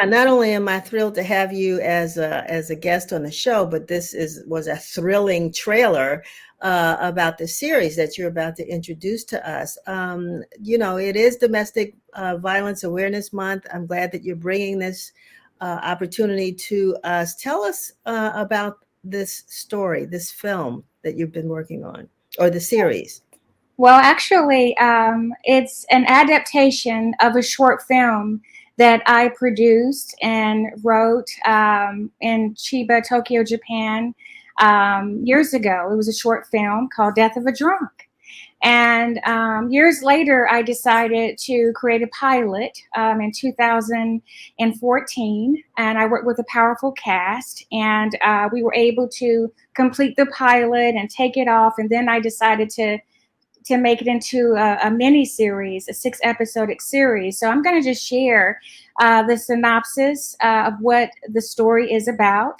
Yeah, not only am I thrilled to have you as a guest on the show, but was a thrilling trailer about the series that you're about to introduce to us. It is Domestic Violence Awareness Month. I'm glad that you're bringing this opportunity to us. Tell us about this story, this film that you've been working on, or the series. Well, actually, it's an adaptation of a short film that I produced and wrote in Chiba, Tokyo, Japan, years ago. It was a short film called Death of a Drunk. And years later, I decided to create a pilot in 2014. And I worked with a powerful cast. And we were able to complete the pilot and take it off. And then I decided to make it into a mini series, a 6-episode series. So I'm going to just share the synopsis of what the story is about.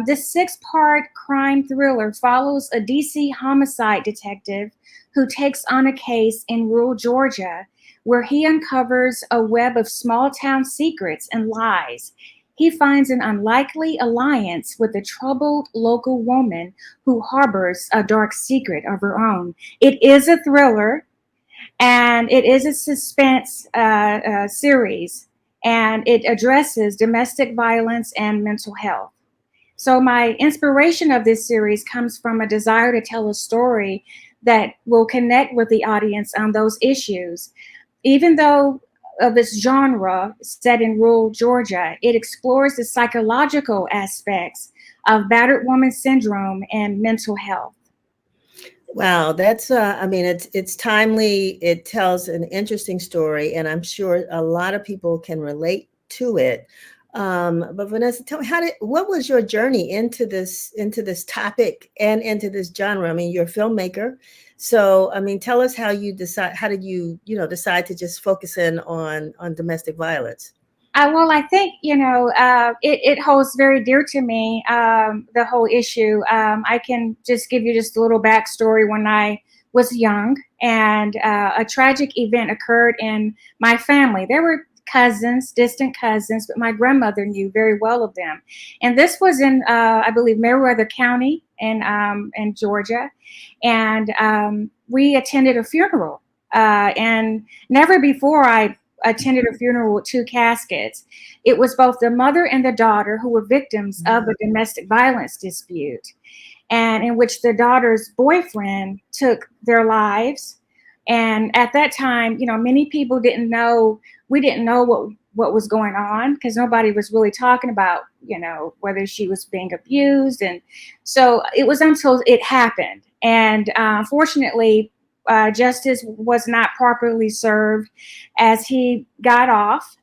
This 6-part crime thriller follows a DC homicide detective who takes on a case in rural Georgia where he uncovers a web of small town secrets and lies. He finds an unlikely alliance with a troubled local woman who harbors a dark secret of her own. It is a thriller and it is a suspense series, and it addresses domestic violence and mental health. So my inspiration of this series comes from a desire to tell a story that will connect with the audience on those issues. Even though of its genre set in rural Georgia, it explores the psychological aspects of battered woman syndrome and mental health. Wow, that's I mean it's timely. It tells an interesting story, and I'm sure a lot of people can relate to it. But Vanessa, tell me, what was your journey into this topic and into this genre? I mean, you're a filmmaker, so I mean, tell us how did you decide to just focus in on domestic violence? Well, I think, it holds very dear to me, the whole issue. I can just give you just a little backstory. When I was young and a tragic event occurred in my family. There were cousins, distant cousins, but my grandmother knew very well of them. And this was in, I believe, Meriwether County in Georgia. And we attended a funeral. And never before I attended a funeral with 2 caskets. It was both the mother and the daughter who were victims of a domestic violence dispute, and in which the daughter's boyfriend took their lives. And at that time, many people didn't know, we didn't know what was going on, because nobody was really talking about, whether she was being abused. And so it was until it happened. And fortunately, justice was not properly served as he got off.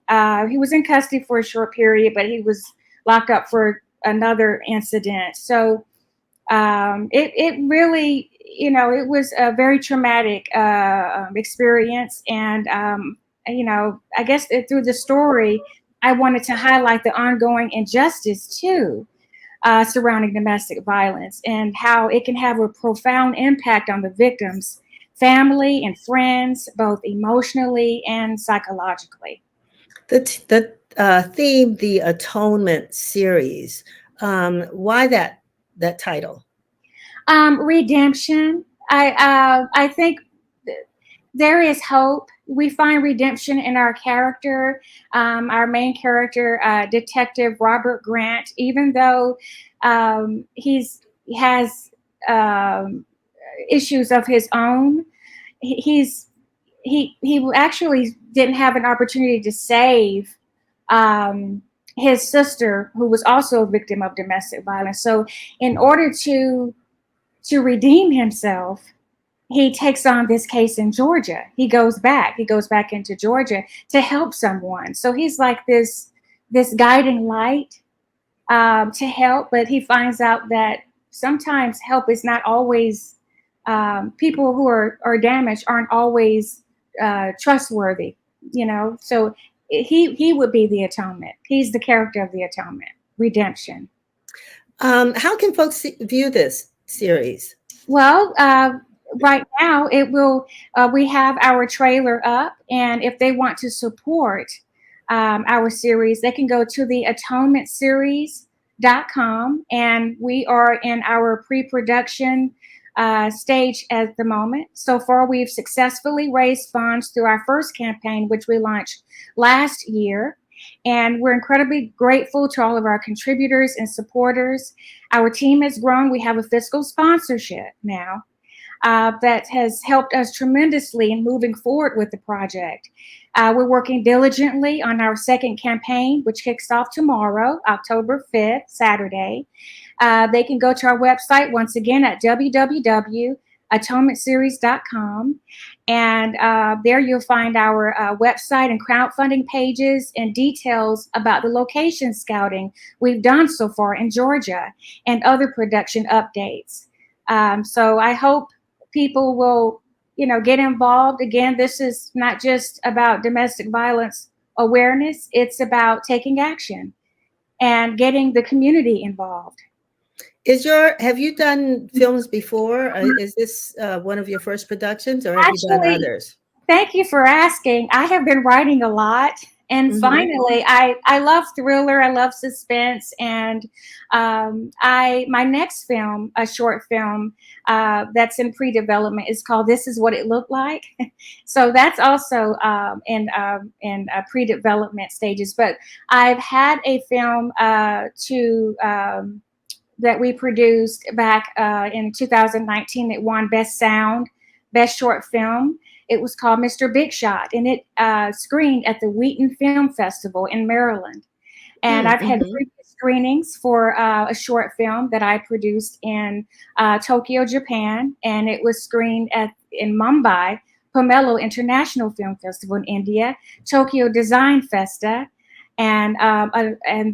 He was in custody for a short period, but he was locked up for another incident. So it really, it was a very traumatic experience. And, I guess through the story, I wanted to highlight the ongoing injustice too, surrounding domestic violence, and how it can have a profound impact on the victims, family, and friends, both emotionally and psychologically. The theme, the Atonement Series. Why that title? Redemption. I think there is hope. We find redemption in our main character, Detective Robert Grant. Even though he has issues of his own, he actually didn't have an opportunity to save his sister, who was also a victim of domestic violence. So in order to redeem himself, he takes on this case in Georgia. He goes back into Georgia to help someone. So he's like this guiding light to help, but he finds out that sometimes help is not always, people who are damaged aren't always trustworthy, So he would be the atonement. He's the character of the atonement, redemption. How can folks view this series? Well, right now it will. We have our trailer up, and if they want to support our series, they can go to the atonementseries.com, and we are in our pre-production stage at the moment. So far, we've successfully raised funds through our first campaign, which we launched last year. And we're incredibly grateful to all of our contributors and supporters. Our team has grown. We have a fiscal sponsorship now that has helped us tremendously in moving forward with the project. We're working diligently on our second campaign, which kicks off tomorrow, October 5th, Saturday. They can go to our website once again at www.atonementseries.com. And there you'll find our website and crowdfunding pages and details about the location scouting we've done so far in Georgia and other production updates. So I hope people will, get involved. Again, this is not just about domestic violence awareness. It's about taking action and getting the community involved. Have you done films before? Is this one of your first productions, or have you done others? Thank you for asking. I have been writing a lot. And finally, I love thriller, I love suspense, and my next film, a short film that's in pre-development, is called "This Is What It Looked Like." So that's also in pre-development stages. But I've had a film that we produced back in 2019. It won Best Sound, Best Short Film. It was called Mr. Big Shot, and it screened at the Wheaton Film Festival in Maryland. And I've had previous screenings for a short film that I produced in Tokyo, Japan, and it was screened in Mumbai, Pomelo International Film Festival in India, Tokyo Design Festa, and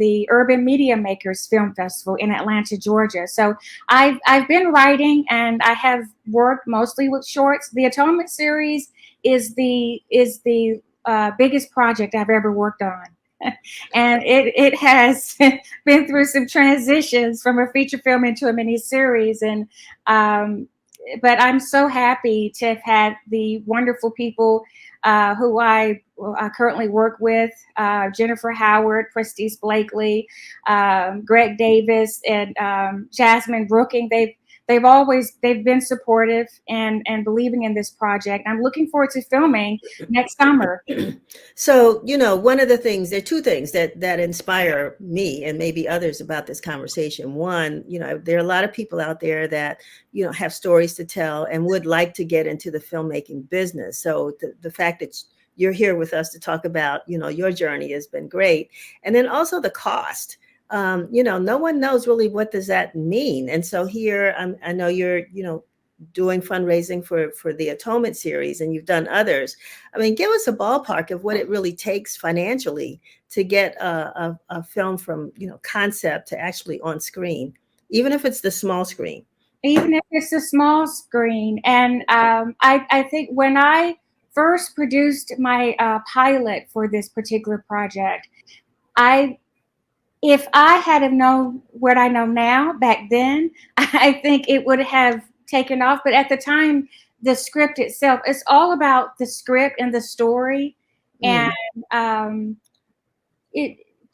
the Urban Media Makers Film Festival in Atlanta, Georgia. So I've been writing, and I have worked mostly with shorts. The Atonement Series is the biggest project I've ever worked on. And it has been through some transitions from a feature film into a mini series. And but I'm so happy to have had the wonderful people who I currently work with, Jennifer Howard, Prestige Blakely, Greg Davis, and Jasmine Brooking. They've been supportive and believing in this project. I'm looking forward to filming next summer. So, one of the things, there are two things that inspire me and maybe others about this conversation. One, there are a lot of people out there that, have stories to tell and would like to get into the filmmaking business. So the fact that you're here with us to talk about, your journey has been great. And then also the cost. No one knows really what does that mean. And so here, I know you're, doing fundraising for the Atonement Series, and you've done others. I mean, give us a ballpark of what it really takes financially to get a film from, concept to actually on screen, even if it's the small screen. Even if it's a small screen. And I think when I first produced my pilot for this particular project, if I had have known what I know now back then, I think it would have taken off. But at the time, the script itself, it's all about the script and the story. And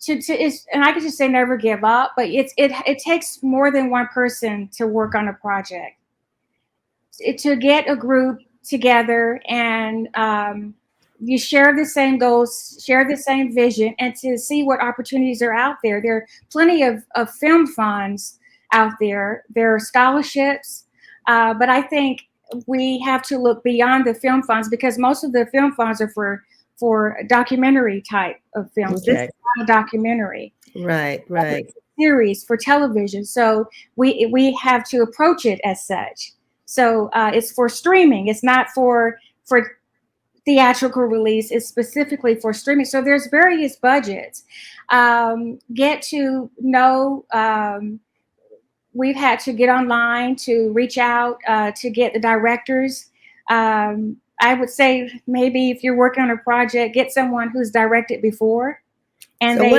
and I could just say never give up, but it takes more than one person to work on a project. To get a group together and you share the same goals, share the same vision, and to see what opportunities are out there. There are plenty of film funds out there. There are scholarships, but I think we have to look beyond the film funds, because most of the film funds are for documentary type of films. Okay. This is not a documentary. Right. It's a series for television. So we have to approach it as such. So it's for streaming. It's not for theatrical release. It's specifically for streaming. So there's various budgets. Get to know, we've had to get online to reach out to get the directors. I would say maybe if you're working on a project, get someone who's directed before. And So they,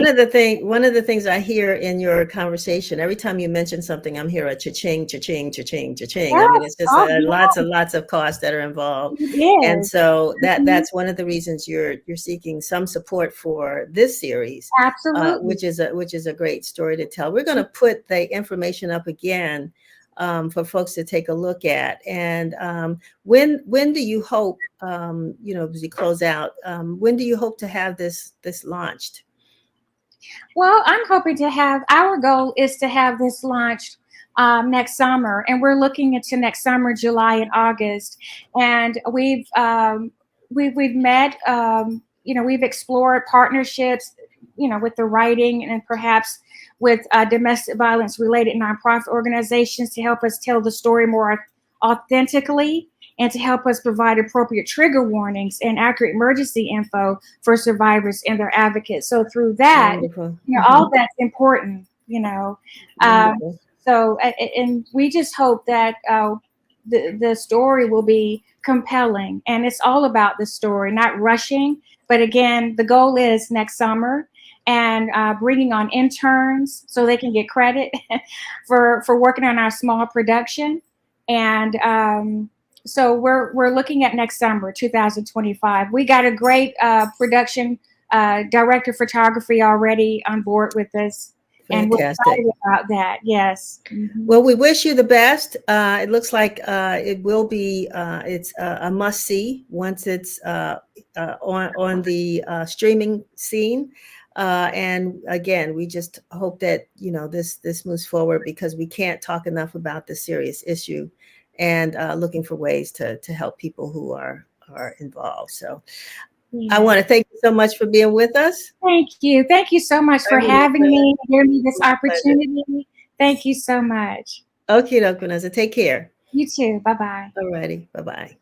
one of the things I hear in your conversation, every time you mention something, I'm hearing a cha-ching, cha-ching, cha-ching, cha-ching. I mean, yes, it's just oh, lots yeah, and lots of costs that are involved. it And is. so Mhm. that's one of the reasons you're seeking some support for this series, Absolutely. which is a great story to tell. We're going to put the information up again for folks to take a look at. And when do you hope, you know, as we close out, when do you hope to have this launched? Well, I'm hoping to have, our goal is to have this launched next summer, and we're looking into next summer, July and August. And we've met, we've explored partnerships, with the writing and perhaps with domestic violence related nonprofit organizations to help us tell the story more authentically and to help us provide appropriate trigger warnings and accurate emergency info for survivors and their advocates. So through that, Wonderful. all that's important. Um, Wonderful. so, and we just hope that the story will be compelling, and it's all about the story, not rushing. But again, the goal is next summer, and bringing on interns so they can get credit for working on our small production, and so we're looking at next summer, 2025. We got a great production director photography already on board with us, and we're Fantastic. excited about that. Yes. Mm-hmm. Well, we wish you the best. It looks like it will be. It's a must see once it's on the streaming scene. And again, we just hope that this moves forward because we can't talk enough about this serious issue, and looking for ways to help people who are involved. So I Yeah. want to thank you so much for being with us. Thank you. Thank you so much for It having me, giving me this was a pleasure. opportunity. Thank you so much. Okay, Vanessa, take care. You too. Bye bye. All righty. Bye bye.